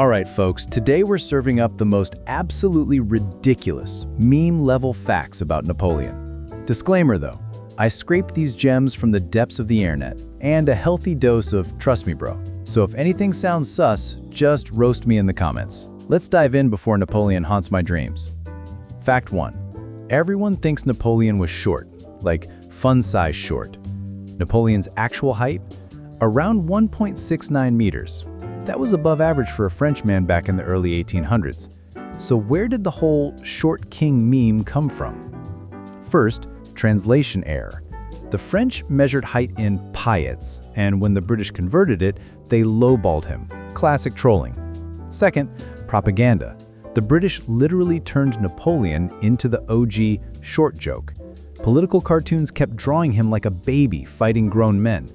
Alright folks, today we're serving up the most absolutely ridiculous, meme-level facts about Napoleon. Disclaimer though, I scraped these gems from the depths of the internet, and a healthy dose of trust me bro. So if anything sounds sus, just roast me in the comments. Let's dive in before Napoleon haunts my dreams. Fact 1. Everyone thinks Napoleon was short, like fun-size short. Napoleon's actual height? Around 1.69 meters. That was above average for a Frenchman back in the early 1800s. So where did the whole short king meme come from? First, translation error. The French measured height in paillettes, and when the British converted it, they lowballed him. Classic trolling. Second, propaganda. The British literally turned Napoleon into the OG short joke. Political cartoons kept drawing him like a baby fighting grown men.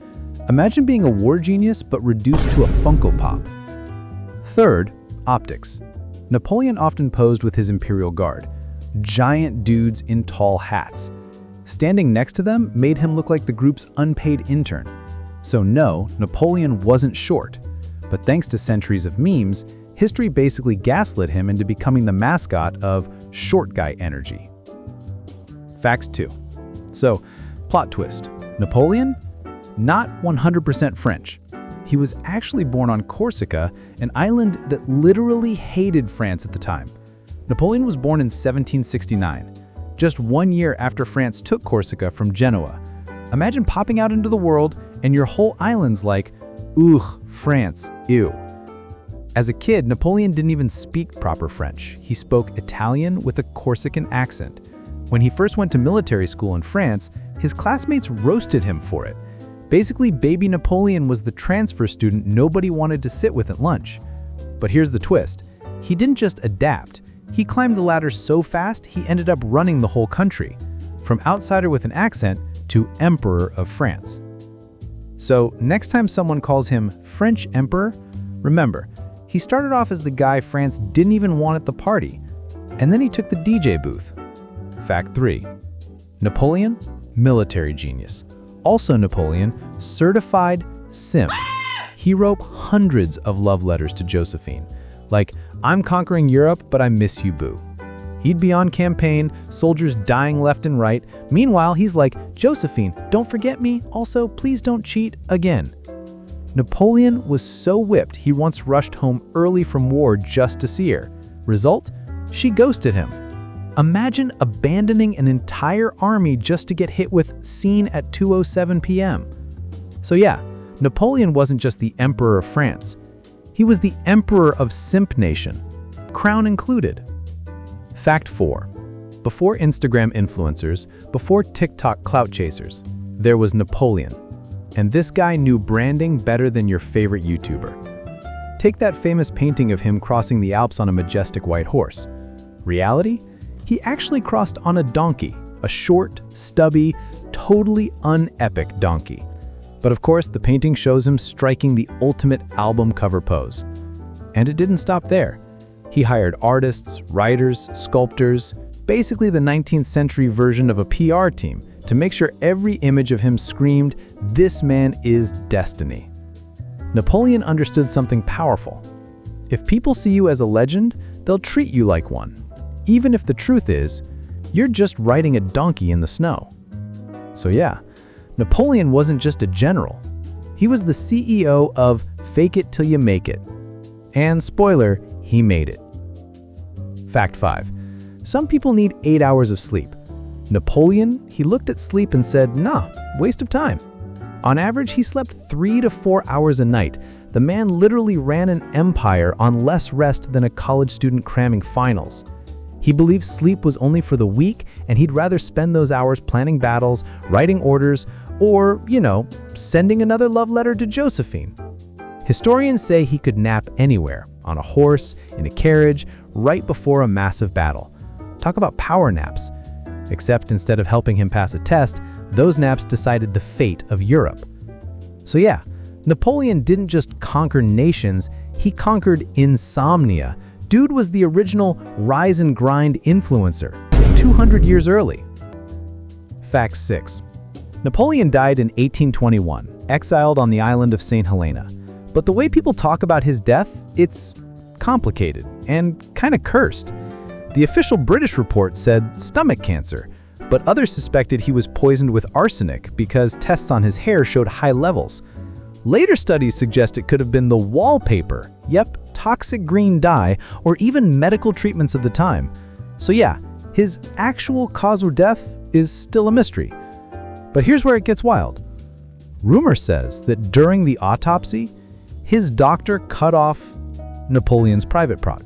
Imagine being a war genius but reduced to a Funko Pop. Third, optics. Napoleon often posed with his imperial guard, giant dudes in tall hats. Standing next to them made him look like the group's unpaid intern. So no, Napoleon wasn't short. But thanks to centuries of memes, history basically gaslit him into becoming the mascot of short guy energy. Facts 2. So, plot twist. Napoleon? Not 100% French. He was actually born on Corsica, an island that literally hated France at the time. Napoleon was born in 1769, just 1 year after France took Corsica from Genoa. Imagine popping out into the world and your whole island's like, ugh, France, ew. As a kid, Napoleon didn't even speak proper French. He spoke Italian with a Corsican accent. When he first went to military school in France, his classmates roasted him for it. Basically, baby Napoleon was the transfer student nobody wanted to sit with at lunch. But here's the twist. He didn't just adapt. He climbed the ladder so fast, he ended up running the whole country. From outsider with an accent to Emperor of France. So, next time someone calls him French Emperor, remember, he started off as the guy France didn't even want at the party. And then he took the DJ booth. Fact 3. Napoleon, military genius. Also Napoleon, certified simp. He wrote hundreds of love letters to Josephine, like, I'm conquering Europe, but I miss you, boo. He'd be on campaign, soldiers dying left and right. Meanwhile, he's like, Josephine, don't forget me. Also, please don't cheat again. Napoleon was so whipped, he once rushed home early from war just to see her. Result? She ghosted him. Imagine abandoning an entire army just to get hit with "seen at 2:07 p.m. So yeah, Napoleon wasn't just the Emperor of France. He was the Emperor of Simp Nation, crown included. Fact 4. Before Instagram influencers, before TikTok clout chasers, there was Napoleon. And this guy knew branding better than your favorite YouTuber. Take that famous painting of him crossing the Alps on a majestic white horse. Reality? He actually crossed on a donkey, a short, stubby, totally unepic donkey. But of course, the painting shows him striking the ultimate album cover pose. And it didn't stop there. He hired artists, writers, sculptors, basically the 19th century version of a PR team, to make sure every image of him screamed, "This man is destiny." Napoleon understood something powerful. If people see you as a legend, they'll treat you like one. Even if the truth is, you're just riding a donkey in the snow. So yeah, Napoleon wasn't just a general. He was the CEO of Fake It Till You Make It. And spoiler, he made it. Fact 5. Some people need 8 hours of sleep. Napoleon, he looked at sleep and said, nah, waste of time. On average, he slept 3 to 4 hours a night. The man literally ran an empire on less rest than a college student cramming finals. He believed sleep was only for the weak, and he'd rather spend those hours planning battles, writing orders, or, sending another love letter to Josephine. Historians say he could nap anywhere, on a horse, in a carriage, right before a massive battle. Talk about power naps. Except instead of helping him pass a test, those naps decided the fate of Europe. So yeah, Napoleon didn't just conquer nations, he conquered insomnia. Dude was the original rise and grind influencer, 200 years early. Fact 6. Napoleon died in 1821, exiled on the island of St. Helena. But the way people talk about his death, it's complicated and kind of cursed. The official British report said stomach cancer, but others suspected he was poisoned with arsenic because tests on his hair showed high levels. Later studies suggest it could have been the wallpaper, yep, toxic green dye, or even medical treatments of the time. So yeah, his actual cause of death is still a mystery. But here's where it gets wild. Rumor says that during the autopsy, his doctor cut off Napoleon's private part.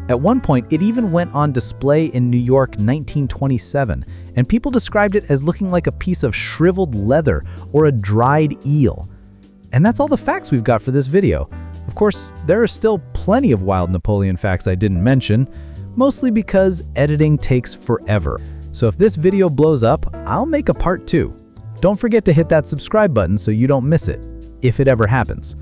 At one point, it even went on display in New York 1927, and people described it as looking like a piece of shriveled leather or a dried eel. And that's all the facts we've got for this video. Of course, there are still plenty of wild Napoleon facts I didn't mention, mostly because editing takes forever. So if this video blows up, I'll make a part 2. Don't forget to hit that subscribe button so you don't miss it, if it ever happens.